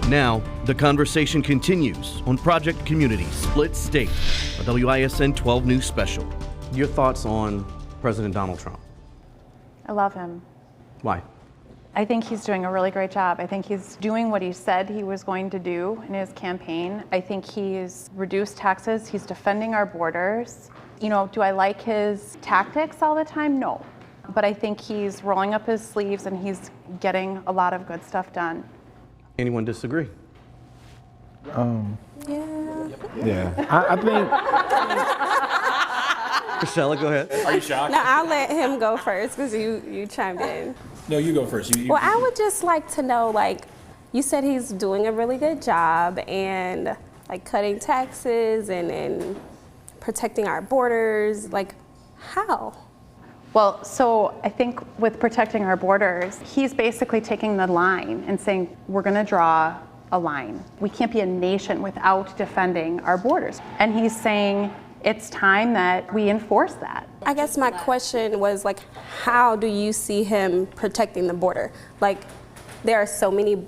Now, the conversation continues on Project Community Split State, a WISN 12 News special. Your thoughts on President Donald Trump? I love him. Why? I think he's doing a really great job. I think he's doing what he said he was going to do in his campaign. I think he's reduced taxes. He's defending our borders. You know, do I like his tactics all the time? No. But I think he's rolling up his sleeves and he's getting a lot of good stuff done. Anyone disagree? Yeah. I think. Priscilla, go ahead. Are you shocked? No, I'll let him go first because you chimed in. No, you go first. Well, I would just like to know, like, you said he's doing a really good job and like cutting taxes and protecting our borders. Like, how? Well, so I think with protecting our borders, he's basically taking the line and saying, we're going to draw a line. We can't be a nation without defending our borders. And he's saying it's time that we enforce that. I guess my question was, like, how do you see him protecting the border? Like, there are so many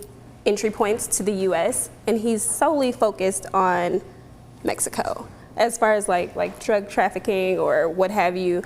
entry points to the U.S., and he's solely focused on Mexico. As far as like drug trafficking or what have you,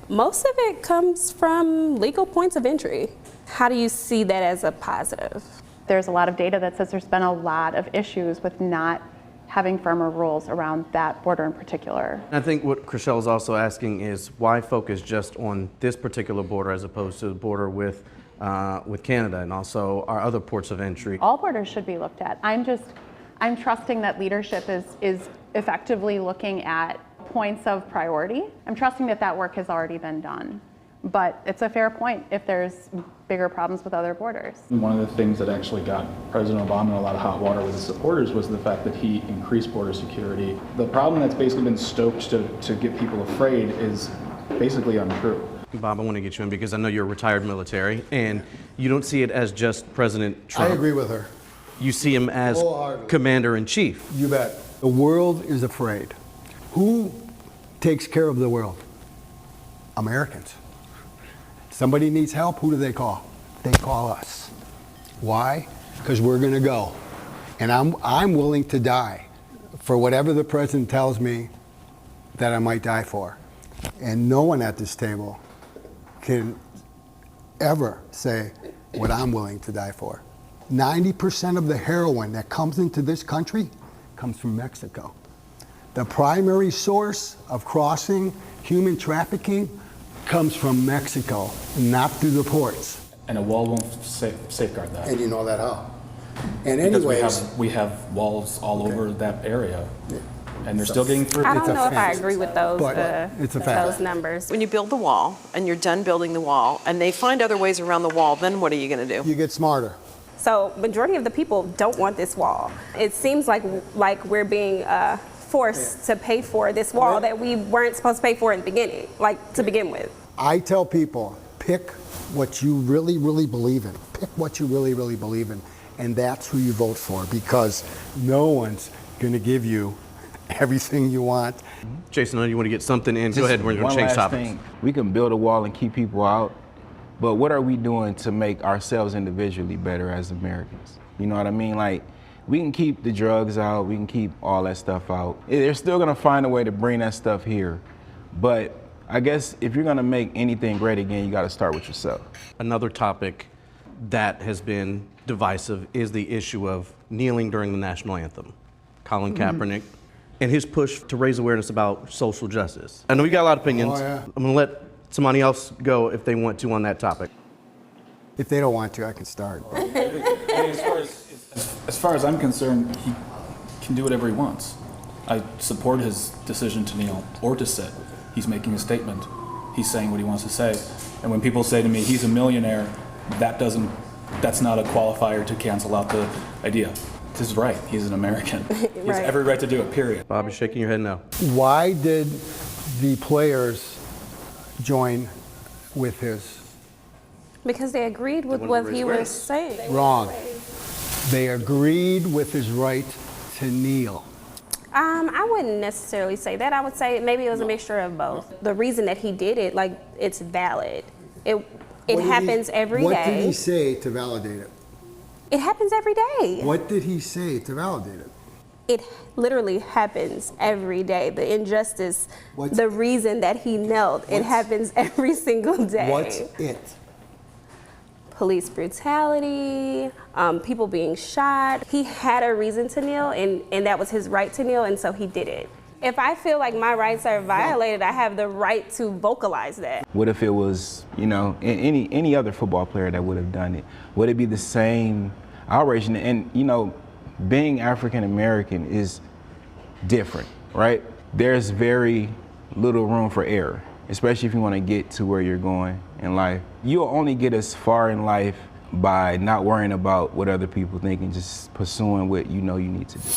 most of it comes from legal points of entry. How do you see that as a positive? There's a lot of data that says there's been a lot of issues with not having firmer rules around that border in particular. I think what Chriselle is also asking is why focus just on this particular border as opposed to the border with Canada and also our other ports of entry. All borders should be looked at. I'm trusting that leadership is effectively looking at points of priority. I'm trusting that that work has already been done. But it's a fair point if there's bigger problems with other borders. One of the things that actually got President Obama in a lot of hot water with his supporters was the fact that he increased border security. The problem that's basically been stoked to get people afraid is basically untrue. Bob, I want to get you in because I know you're a retired military and you don't see it as just President Trump. I agree with her. You see him as commander-in-chief. You bet. The world is afraid. Who takes care of the world? Americans. Somebody needs help, who do they call? They call us. Why? Because we're going to go. And I'm willing to die for whatever the president tells me that I might die for. And no one at this table can ever say what I'm willing to die for. 90% of the heroin that comes into this country comes from Mexico. The primary source of crossing human trafficking comes from Mexico, not through the ports. And a wall won't safeguard that. And you know that how? And Because anyways, we have walls all over that area, and they're still getting through. I don't It's a know if I fact. agree with those But it's a fact. those numbers. When you build the wall and you're done building the wall and they find other ways around the wall, then what are you going to do? you get smarter. So majority of the people don't want this wall. It seems like we're being forced to pay for this wall that we weren't supposed to pay for in the beginning, like to begin with. I tell people, pick what you really, really believe in. Pick what you really, really believe in, and that's who you vote for, because no one's going to give you everything you want. Jason, I know you want to get something in. Go ahead, we're going to change topics. We can build a wall and keep people out, but what are we doing to make ourselves individually better as Americans? You know what I mean? Like, we can keep the drugs out, we can keep all that stuff out. They're still gonna find a way to bring that stuff here. But I guess if you're gonna make anything great again, you gotta start with yourself. Another topic that has been divisive is the issue of kneeling during the national anthem. Colin Kaepernick and his push to raise awareness about social justice. I know we got a lot of opinions. Oh, yeah. I'm gonna let somebody else go if they want to on that topic. If they don't want to, I can start. As far as I'm concerned, he can do whatever he wants. I support his decision to kneel or to sit. He's making a statement. He's saying what he wants to say. And when people say to me, he's a millionaire, that's not a qualifier to cancel out the idea. This is right. He's an American. He has every right to do it, period. Bob, you're shaking your head no. Why did the players join with his? Because they agreed with what he was saying. Wrong. They agreed with his right to kneel. I wouldn't necessarily say that. I would say maybe it was a mixture of both. The reason that he did it, like, it's valid. It happens every day. What did he say to validate it? It happens every day. What did he say to validate it? It literally happens every day. The injustice, What's- the reason that he knelt, it What's- happens every single day. What's it? Police brutality, people being shot. He had a reason to kneel, and that was his right to kneel, and so he did it. If I feel like my rights are violated, I have the right to vocalize that. What if it was, any other football player that would have done it? Would it be the same outrage? And being African American is different, right? There's very little room for error, especially if you want to get to where you're going in life. You'll only get as far in life by not worrying about what other people think and just pursuing what you know you need to do.